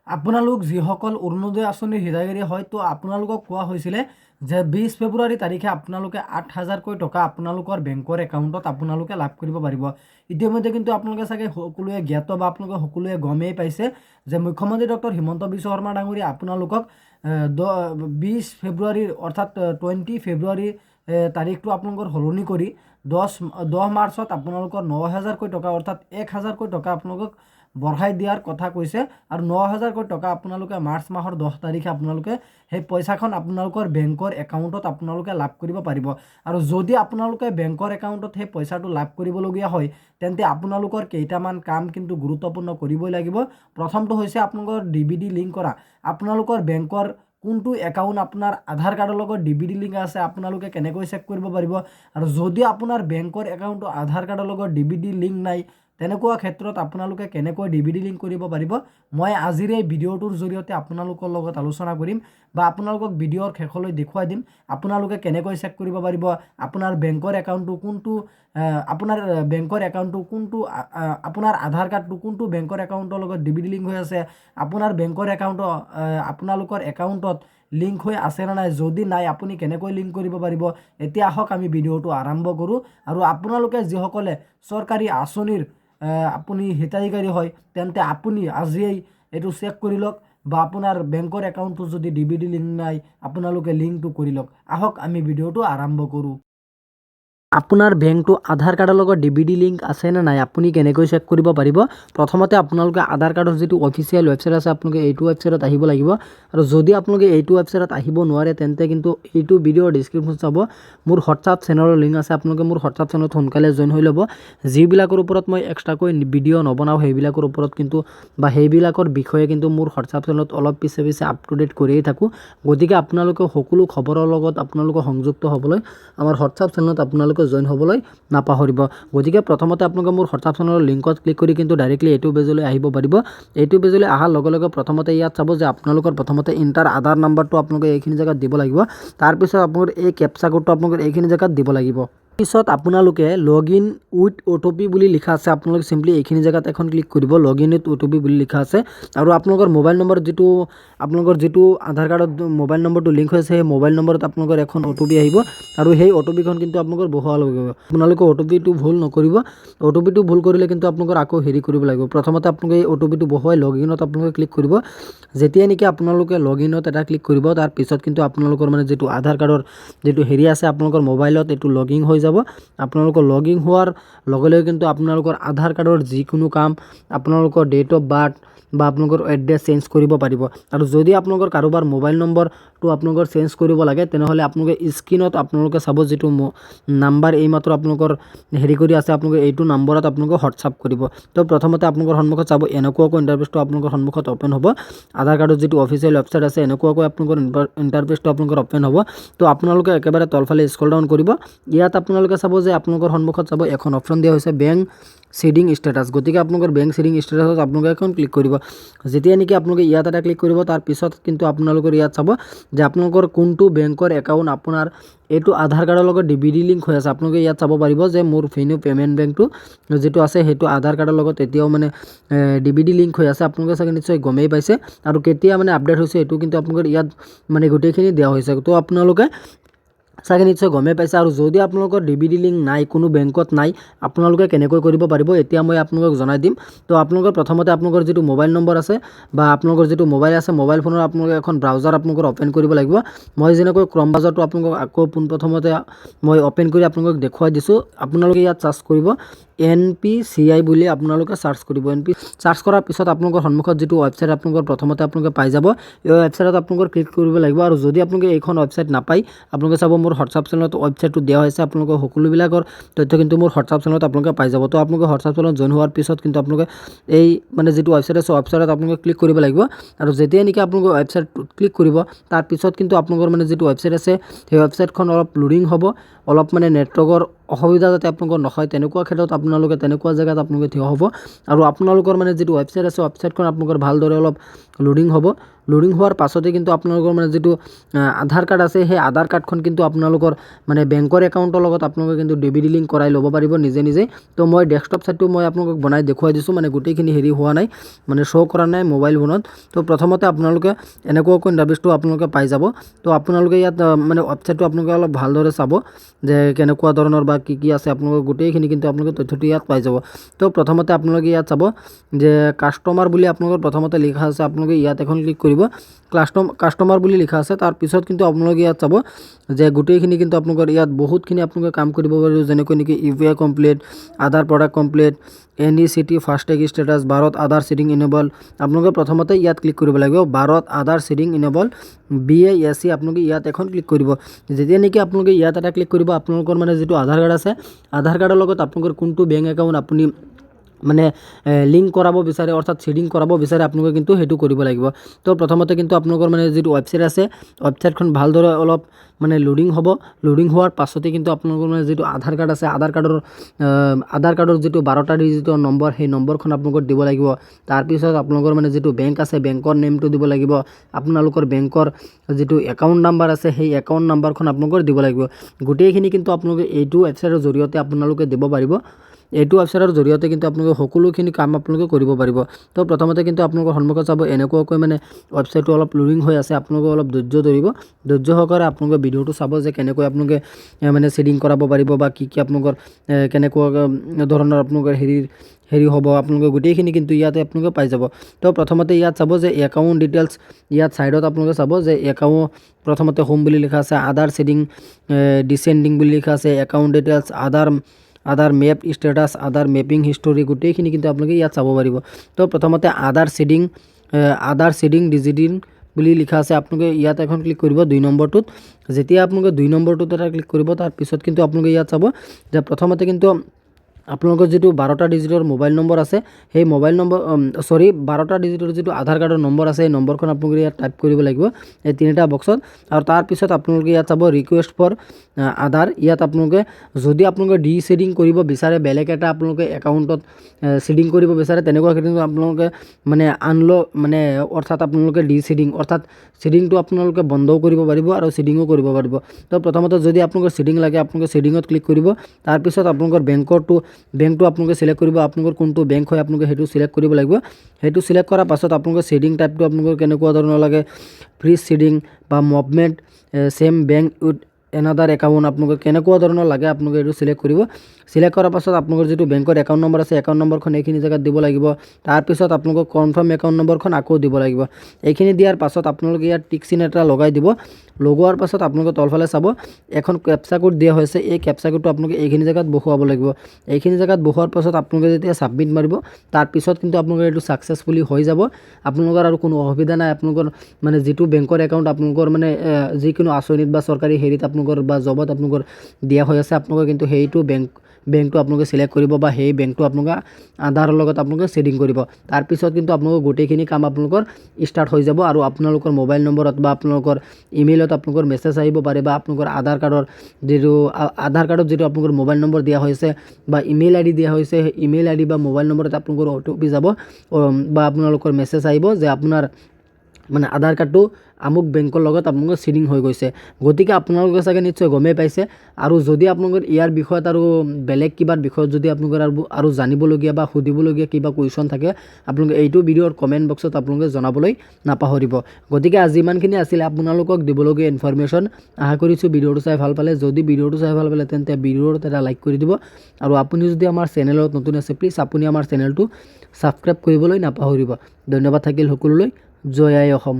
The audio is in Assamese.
আপোনালোক যিসকল অৰুণোদয় আঁচনিৰ হিতাধিকাৰী হয় তো আপোনালোকক কোৱা হৈছিলে যে 20 ফেব্ৰুৱাৰী তাৰিখে আপোনালোকে 8,000কৈ টকা আপোনালোকৰ বেংকৰ একাউণ্টত আপোনালোকে লাভ কৰিব পাৰিব। ইতিমধ্যে কিন্তু আপোনালোকে চাগে সকলোৱে জ্ঞাত বা আপোনালোকে সকলোৱে গমেই পাইছে যে মুখ্যমন্ত্ৰী ডক্টৰ হিমন্ত বিশ্ব শৰ্মা ডাঙৰীয়া আপোনালোকক 20 ফেব্ৰুৱাৰীৰ অৰ্থাৎ 20 ফেব্ৰুৱাৰী তাৰিখটো আপোনালোকৰ সলনি কৰি 10 মাৰ্চত আপোনালোকৰ 9,000কৈ টকা অৰ্থাৎ 1,000কৈ টকা আপোনালোকক বঢ়াই দিয়াৰ কথা কৈছে আৰু 9,000কৈ টকা আপোনালোকে মাৰ্চ মাহৰ 10 তাৰিখে আপোনালোকে সেই পইচাখন আপোনালোকৰ বেংকৰ একাউণ্টত আপোনালোকে লাভ কৰিব পাৰিব। আৰু যদি আপোনালোকে বেংকৰ একাউণ্টত সেই পইচাটো লাভ কৰিবলগীয়া হয় তেন্তে আপোনালোকৰ কেইটামান কাম কিন্তু গুৰুত্বপূৰ্ণ কৰিবই লাগিব। প্ৰথমটো হৈছে আপোনালোকৰ ডিবিডি লিংক কৰা। আপোনালোকৰ বেংকৰ কোনটো একাউণ্ট আপোনাৰ আধাৰ কাৰ্ডৰ লগত ডিবিডি লিংক আছে আপোনালোকে কেনেকৈ চেক কৰিব পাৰিব। আৰু যদি আপোনাৰ বেংকৰ একাউণ্টটো আধাৰ কাৰ্ডৰ লগত ডিবিডি লিংক নাই তেনেকুৱা ক্ষেত্ৰত আপোনালোকে কেনেকৈ ডিবিডি লিংক কৰিব পাৰিব মই আজিৰ এই ভিডিঅ'টোৰ জৰিয়তে আপোনালোকৰ লগত আলোচনা কৰিম বা আপোনালোকক ভিডিঅ'ৰ শেষলৈ দেখুৱাই দিম আপোনালোকে কেনেকৈ চেক কৰিব পাৰিব আপোনাৰ বেংকৰ একাউণ্টটো কোনটো আপোনাৰ আধাৰ কাৰ্ডটো কোনটো বেংকৰ একাউণ্টৰ লগত ডিবিডি লিংক হৈ আছে, আপোনাৰ বেংকৰ একাউণ্ট আপোনালোকৰ একাউণ্টত লিংক হৈ আছে নে নাই, যদি নাই আপুনি কেনেকৈ লিংক কৰিব পাৰিব। এতিয়া আহক আমি ভিডিঅ'টো আৰম্ভ কৰোঁ। আৰু আপোনালোকে যিসকলে চৰকাৰী আঁচনিৰ আপুনি হিতাধিকাৰী হয় তেন্তে আপুনি আজিয়েই এইটো চেক কৰি লওক বা আপোনাৰ বেংকৰ একাউণ্টটো যদি ডিবিডি লিংক নাই আপোনালোকে লিংকটো কৰি লওক। আহক আমি ভিডিঅ'টো আৰম্ভ কৰোঁ। আপোনাৰ বেংকটো আধাৰ কাৰ্ডৰ লগত ডিবিডি লিংক আছে নে নাই আপুনি কেনেকৈ চেক কৰিব পাৰিব। প্ৰথমতে আপোনালোকে আধাৰ কাৰ্ডৰ যিটো অফিচিয়েল ৱেবছাইট আছে আপোনালোকে এইটো ৱেবছাইটত আহিব লাগিব। আৰু যদি আপোনালোকে এইটো ৱেবছাইটত আহিব নোৱাৰে তেন্তে কিন্তু এইটো ভিডিঅ'ৰ ডিছক্ৰিপশ্যন চাব মোৰ হোৱাটছআপ চেনেলৰ লিংক আছে। আপোনালোকে মোৰ হোৱাটছআপ চেনেলত সোনকালে জইন হৈ ল'ব। যিবিলাকৰ ওপৰত মই এক্সট্ৰাকৈ ভিডিঅ' নবনাওঁ সেইবিলাকৰ ওপৰত কিন্তু বা সেইবিলাকৰ বিষয়ে কিন্তু মোৰ হোৱাটছআপ চেনেলত অলপ পিছে আপ টু ডেট কৰিয়ে থাকোঁ। গতিকে আপোনালোকে সকলো খবৰৰ লগত আপোনালোকে সংযুক্ত হ'বলৈ আমাৰ হোৱাটছআপ চেনেলত আপোনালোকে জইন হ'বলৈ নাপাহৰিব। গতিকে প্ৰথমতে আপোনালোকে মোৰ হোৱাটছআপ চেনেলৰ লিংকত ক্লিক কৰি কিন্তু ডাইৰেক্টলি এইটো পেজলৈ আহিব পাৰিব। এইটো পেজলৈ অহাৰ লগে লগে প্ৰথমতে ইয়াত চাব যে আপোনালোকৰ প্ৰথমতে ইণ্টাৰ আধাৰ নাম্বাৰটো আপোনালোকে এইখিনি জেগাত দিব লাগিব। তাৰপিছত আপোনালোকৰ এই কেপচা কোডটো আপোনালোকে এইখিনি জেগাত দিব লাগিব। পিছত আপোনালোকে লগ ইন উইথ OTP বুলি লিখা আছে আপোনালোকে চিম্পলি এইখিনি জেগাত এখন ক্লিক কৰিব। লগ ইন উইথ OTP বুলি লিখা আছে আৰু আপোনালোকৰ মোবাইল নম্বৰ আপোনালোকৰ যিটো আধাৰ কাৰ্ডত মোবাইল নম্বৰটো লিংক হৈছে সেই মোবাইল নম্বৰত আপোনালোকৰ এখন OTP আহিব আৰু সেই OTPখন কিন্তু আপোনালোকৰ বহুৱাব লাগিব। আপোনালোকে OTPটো ভুল নকৰিব। OTPটো ভুল কৰিলে কিন্তু আপোনালোকৰ আকৌ কৰিব লাগিব। প্ৰথমতে আপোনালোকে এই OTPটো বহুৱাই লগ ইনত আপোনালোকে ক্লিক কৰিব। যেতিয়া নেকি আপোনালোকে লগ ইনত এটা ক্লিক কৰিব তাৰ পিছত কিন্তু আপোনালোকৰ মানে যিটো আধাৰ কাৰ্ডৰ যিটো আছে আপোনালোকৰ মোবাইলত এইটো লগ ইন হৈ যাব। আপোনালোকৰ লগ ইন হোৱাৰ লগে লগে কিন্তু আপোনালোকৰ আধাৰ কাৰ্ডৰ যিকোনো কাম আপোনালোকৰ ডেট অফ বাৰ্থ বা আপোনালোকৰ এড্ৰেছ চেঞ্জ কৰিব পাৰিব। আৰু যদি আপোনালোকৰ কাৰোবাৰ মোবাইল নম্বৰটো আপোনালোকৰ চেঞ্জ কৰিব লাগে তেনেহ'লে আপোনালোকে স্ক্ৰীনত আপোনালোকে চাব যিটো নাম্বাৰ এইমাত্ৰ আপোনালোকৰ কৰি আছে আপোনালোকে এইটো নম্বৰত আপোনালোকে হোৱাটছআপ কৰিব। তো প্ৰথমতে আপোনালোকৰ সন্মুখত চাব এনেকুৱাকৈ ইণ্টাৰফেচটো আপোনালোকৰ সন্মুখত অ'পেন হ'ব। আধাৰ কাৰ্ডৰ যিটো অফিচিয়েল ৱেবছাইট আছে এনেকুৱাকৈ আপোনালোকৰ ইণ্টাৰফেচটো আপোনালোকৰ অ'পেন হ'ব। তো আপোনালোকে একেবাৰে তলফালে স্ক্ৰল ডাউন কৰিব। ইয়াত আপোনালোকে চাব যে আপোনালোকৰ সন্মুখত চাব এখন অপশ্যন দিয়া হৈছে বেংক সিডিং ষ্টেটাছ। গতিকে আপোনালোকৰ বেংক সিডিং ষ্টেটাছত আপোনালোকে এখন ক্লিক কৰিব। যেতিয়া নেকি আপোনালোকে ইয়াত এটা ক্লিক কৰিব তাৰ পিছত কিন্তু আপোনালোকৰ ইয়াত চাব যে আপোনালোকৰ কোনটো বেংকৰ একাউণ্ট আপোনাৰ এইটো আধাৰ কাৰ্ডৰ লগত ডিবিডি লিংক হৈ আছে। আপোনালোকে ইয়াত চাব পাৰিব যে মোৰ ফিনো পে'মেণ্ট বেংকটো যিটো আছে সেইটো আধাৰ কাৰ্ডৰ লগত এতিয়াও মানে ডিবিডি লিংক হৈ আছে। আপোনালোকে চাগে নিশ্চয় গমেই পাইছে আৰু কেতিয়া মানে আপডেট হৈছে এইটো কিন্তু আপোনালোকৰ ইয়াত মানে গোটেইখিনি দিয়া হৈছে। তো আপোনালোকে চাগে নিশ্চয় গমেই পাইছে। আৰু যদি আপোনালোকৰ ডিবিডি লিংক নাই কোনো বেংকত নাই আপোনালোকে কেনেকৈ কৰিব পাৰিব এতিয়া মই আপোনালোকক জনাই দিম। তো আপোনালোকৰ প্ৰথমতে আপোনালোকৰ যিটো মোবাইল নম্বৰ আছে বা আপোনালোকৰ যিটো মোবাইল আছে মোবাইল ফোনৰ আপোনালোকে এখন ব্ৰাউজাৰ আপোনালোকৰ অ'পেন কৰিব লাগিব। মই যেনেকৈ ক্ৰম ব্ৰাউজাৰটো আপোনালোকক আকৌ পোনপ্ৰথমতে মই অ'পেন কৰি আপোনালোকক দেখুৱাই দিছোঁ। আপোনালোকে ইয়াত চাৰ্চ কৰিব NPCI বুলি আপোনালোকে চাৰ্চ কৰিব। চাৰ্চ কৰাৰ পিছত আপোনালোকৰ সন্মুখত যিটো ৱেবছাইট আপোনালোকৰ প্ৰথমতে আপোনালোকে পাই যাব এই ৱেবছাইটত আপোনালোকৰ ক্লিক কৰিব লাগিব। আৰু যদি আপোনালোকে এইখন ৱেবছাইট নাপায় আপোনালোকে চাব মোৰ হোৱাটছআপ চেনেলত ৱেবছাইটটো দিয়া হৈছে। আপোনালোকৰ সকলোবিলাকৰ তথ্য কিন্তু মোৰ হোৱাটছআপ চেনেলত আপোনালোকে পাই যাব। তো আপোনালোকে হোৱাটছআপ চেনেলত জইন হোৱাৰ পিছত কিন্তু আপোনালোকে এই মানে যিটো ৱেবছাইট আছে ৱেবছাইটত আপোনালোকে ক্লিক কৰিব লাগিব। আৰু যেতিয়া নেকি আপোনালোকে ৱেবছাইটটোত ক্লিক কৰিব তাৰ পিছত কিন্তু আপোনালোকৰ মানে যিটো ৱেবছাইট আছে সেই ৱেবছাইটখন অলপ লোডিং হ'ব, অলপ মানে নেটৱৰ্কৰ অসুবিধা যাতে আপোনালোকৰ নহয় তেনেকুৱা ক্ষেত্ৰত আপোনালোকে তেনেকুৱা জেগাত আপোনালোকে থিয় হ'ব আৰু আপোনালোকৰ মানে যিটো ৱেবছাইট আছে ৱেবছাইটখন আপোনালোকৰ ভালদৰে অলপ লোডিং হ'ব। লোডিং হোৱাৰ পাছতে কিন্তু আপোনালোকৰ মানে যিটো আধাৰ কাৰ্ড আছে সেই আধাৰ কাৰ্ডখন কিন্তু আপোনালোকৰ মানে বেংকৰ একাউণ্টৰ লগত আপোনালোকে কিন্তু ডিবিডি লিংক কৰাই ল'ব পাৰিব নিজে নিজে। তো মই ডেস্কটপ ছাইটটো মই আপোনালোকক বনাই দেখুৱাই দিছোঁ, মানে গোটেইখিনি হেৰি হোৱা নাই, মানে শ্ব' কৰা নাই মোবাইল ফোনত। তো প্ৰথমতে আপোনালোকে এনেকুৱাকৈ ইণ্টাৰফেচটো আপোনালোকে পাই যাব। তো আপোনালোকে ইয়াত মানে ৱেবছাইটটো আপোনালোকে অলপ ভালদৰে চাব যে কেনেকুৱা ধৰণৰ বা কি আছে আপোনালোকে গোটেইখিনি কিন্তু আপোনালোকে তথ্যটো ইয়াত পাই যাব। তো প্ৰথমতে আপোনালোকে ইয়াত চাব যে কাষ্টমাৰ বুলি আপোনালোকৰ প্ৰথমতে লিখা আছে, আপোনালোকে ইয়াত এখন ক্লিক কৰিব। কাষ্টমাৰ বুলি লিখা আছে, তাৰপিছত কিন্তু আপোনালোকে ইয়াত চাব যে গোটেইখিনি কিন্তু আপোনালোকৰ ইয়াত বহুতখিনি আপোনালোকে কাম কৰিব পাৰিব, যেনেকৈ নেকি UPI complete, Aadhaar product complete, NECT FASTag status, Bharat Aadhaar seeding enable. আপোনালোকে প্ৰথমতে ইয়াত ক্লিক কৰিব লাগিব, Bharat Aadhaar seeding enable BASC আপোনালোকে ইয়াত এখন ক্লিক কৰিব। যেতিয়া নেকি আপোনালোকে ইয়াত এটা ক্লিক কৰিব, আপোনালোকৰ মানে যিটো আধাৰ কাৰ্ড আছে আধাৰ কাৰ্ডৰ লগত আপোনালোকৰ কোনটো বেংক একাউণ্ট আপুনি মানে লিংক কৰাব বিচাৰে অৰ্থাৎ চিডিং কৰাব বিচাৰে আপোনালোকে কিন্তু সেইটো কৰিব লাগিব। তো প্ৰথমতে কিন্তু আপোনালোকৰ মানে যিটো ৱেবছাইট আছে ৱেবছাইটখন ভালদৰে অলপ মানে লোডিং হ'ব। লোডিং হোৱাৰ পাছতে কিন্তু আপোনালোকৰ মানে যিটো আধাৰ কাৰ্ড আছে আধাৰ কাৰ্ডৰ যিটো 12টা ডিজিটৰ নম্বৰ সেই নম্বৰখন আপোনালোকৰ দিব লাগিব। তাৰপিছত আপোনালোকৰ মানে যিটো বেংক আছে বেংকৰ নেমটো দিব লাগিব, আপোনালোকৰ বেংকৰ যিটো একাউণ্ট নাম্বাৰ আছে সেই একাউণ্ট নাম্বাৰখন আপোনালোকৰ দিব লাগিব। গোটেইখিনি কিন্তু আপোনালোকে এইটো ৱেবছাইটৰ জৰিয়তে আপোনালোকে দিব পাৰিব। এইটো ৱেবছাইটৰ জৰিয়তে কিন্তু আপোনালোকে সকলোখিনি কাম আপোনালোকে কৰিব পাৰিব। তো প্ৰথমতে কিন্তু আপোনালোকৰ সন্মুখত চাব এনেকুৱাকৈ মানে ৱেবছাইটটো অলপ লোডিং হৈ আছে, আপোনালোকে অলপ ধৈৰ্য ধৰিব, ধৈৰ্য সহকাৰে আপোনালোকে ভিডিঅ'টো চাব যে কেনেকৈ আপোনালোকে মানে চিডিং কৰাব পাৰিব বা কি আপোনালোকৰ কেনেকুৱা ধৰণৰ আপোনালোকৰ হেৰি হ'ব, আপোনালোকে গোটেইখিনি কিন্তু ইয়াতে আপোনালোকে পাই যাব। তো প্ৰথমতে ইয়াত চাব যে একাউণ্ট ডিটেইলছ, ইয়াত ছাইডত আপোনালোকে চাব যে একাউণ্ট প্ৰথমতে হোম বুলি লিখা আছে, আধাৰ চিডিং ডিচেণ্ডিং বুলি লিখা আছে, একাউণ্ট ডিটেইলছ, আধাৰ মেপ ষ্টেটাছ, আধাৰ মেপিং হিষ্টৰী গোটেইখিনি কিন্তু আপোনালোকে ইয়াত চাব পাৰিব। তো প্ৰথমতে আধাৰ চিডিং ডিজিটিং বুলি লিখা আছে, আপোনালোকে ইয়াত এখন ক্লিক কৰিব 2 নম্বৰটোত। যেতিয়া আপোনালোকে 2 নম্বৰটোত এটা ক্লিক কৰিব তাৰপিছত কিন্তু আপোনালোকে ইয়াত চাব যে প্ৰথমতে কিন্তু আপোনালোকৰ যিটো 12টা ডিজিটৰ মোবাইল নম্বৰ আছে সেই মোবাইল নম্বৰ 12টা ডিজিটৰ যিটো আধাৰ কাৰ্ডৰ নম্বৰ আছে সেই নম্বৰখন আপোনালোকে ইয়াত টাইপ কৰিব লাগিব এই 3টা বক্সত। আৰু তাৰপিছত আপোনালোকে ইয়াত চাব ৰিকুৱেষ্ট ফৰ আধাৰ, ইয়াত আপোনালোকে যদি আপোনালোকে চিডিং কৰিব বিচাৰে বেলেগ এটা আপোনালোকে একাউণ্টত চিডিং কৰিব বিচাৰে তেনেকুৱা ক্ষেত্ৰত আপোনালোকে মানে অৰ্থাৎ আপোনালোকে চিডিং অৰ্থাৎ চিডিংটো আপোনালোকে বন্ধও কৰিব পাৰিব আৰু চিডিঙো কৰিব পাৰিব। তো প্ৰথমতে যদি আপোনালোকৰ চিডিং লাগে আপোনালোকে চিডিঙত ক্লিক কৰিব। তাৰপিছত আপোনালোকৰ বেংকটো আপোনালোকে চিলেক্ট কৰিব, আপোনালোকৰ কোনটো বেংক হয় আপোনালোকে সেইটো চিলেক্ট কৰিব লাগিব। সেইটো চিলেক্ট কৰাৰ পাছত আপোনালোকৰ চিডিং টাইপটো আপোনালোকৰ কেনেকুৱা ধৰণৰ লাগে, ফ্ৰী চিডিং বা movement same bank with another account আপোনালোকে কেনেকুৱা ধৰণৰ লাগে আপোনালোকে এইটো চিলেক্ট কৰিব। চিলেক্ট কৰাৰ পাছত আপোনালোকৰ যিটো বেংকৰ একাউণ্ট নম্বৰ আছে একাউণ্ট নম্বৰখন এইখিনি জেগাত দিব লাগিব। তাৰপিছত আপোনালোকক কনফাৰ্ম একাউণ্ট নম্বৰখন আকৌ দিব লাগিব। এইখিনি দিয়াৰ পাছত আপোনালোকে ইয়াত টিক চিন এটা লগাই দিব। লগোৱাৰ পাছত আপোনালোকে তলফালে চাব এখন কেপচা কোড দিয়া হৈছে, এই কেপচা কোডটো আপোনালোকে এইখিনি জেগাত বহুৱাব লাগিব। এইখিনি জেগাত বহুৱাৰ পাছত আপোনালোকে যেতিয়া ছাবমিট মাৰিব তাৰপিছত কিন্তু আপোনালোকৰ এইটো ছাকচেছফুলি হৈ যাব। আপোনালোকৰ আৰু কোনো অসুবিধা নাই, আপোনালোকৰ মানে যিটো বেংকৰ একাউণ্ট আপোনালোকৰ মানে যিকোনো আঁচনিত বা চৰকাৰী হেৰিত আপোনালোকৰ বা জবত আপোনালোকৰ দিয়া হৈ আছে আপোনালোকে কিন্তু সেইটো বেংকটো আপোনালোকে চিলেক্ট কৰিব বা সেই বেংকটো আপোনালোকে আধাৰৰ লগত আপোনালোকে চিডিং কৰিব। তাৰপিছত কিন্তু আপোনালোকৰ গোটেইখিনি কাম আপোনালোকৰ ষ্টাৰ্ট হৈ যাব আৰু আপোনালোকৰ মোবাইল নম্বৰত বা আপোনালোকৰ ইমেইলত আপোনালোকৰ মেছেজ আহিব পাৰে বা আপোনালোকৰ আধাৰ কাৰ্ডত যিটো আপোনালোকৰ মোবাইল নম্বৰ দিয়া হৈছে বা ইমেইল ID দিয়া হৈছে সেই ইমেইল ID বা মোবাইল নম্বৰত আপোনালোকৰ OTP যাব বা আপোনালোকৰ মেছেজ আহিব যে আপোনাৰ মানে আধাৰ কাৰ্ডটো আমুক বেংকৰ লগত আপোনালোকৰ চিডিং হৈ গৈছে। গতিকে আপোনালোকে চাগে নিশ্চয় গমেই পাইছে। আৰু যদি আপোনালোকৰ ইয়াৰ বিষয়ত আৰু বেলেগ কিবা বিষয়ত যদি আপোনালোকৰ আৰু জানিবলগীয়া বা সুধিবলগীয়া কিবা কুৱেশ্যন থাকে আপোনালোকে এইটো ভিডিঅ'ৰ কমেণ্ট বক্সত আপোনালোকে জনাবলৈ নাপাহৰিব। গতিকে আজি ইমানখিনি আছিলে আপোনালোকক দিবলগীয়া ইনফৰমেশ্যন। আশা কৰিছোঁ ভিডিঅ'টো চাই ভাল পালে। যদি ভিডিঅ'টো চাই ভাল পালে তেন্তে ভিডিঅ'ত এটা লাইক কৰি দিব আৰু আপুনি যদি আমাৰ চেনেলত নতুন আছে প্লিজ আপুনি আমাৰ চেনেলটো ছাবস্ক্ৰাইব কৰিবলৈ নাপাহৰিব। ধন্যবাদ থাকিল সকলোলৈ। জয় আই অসম।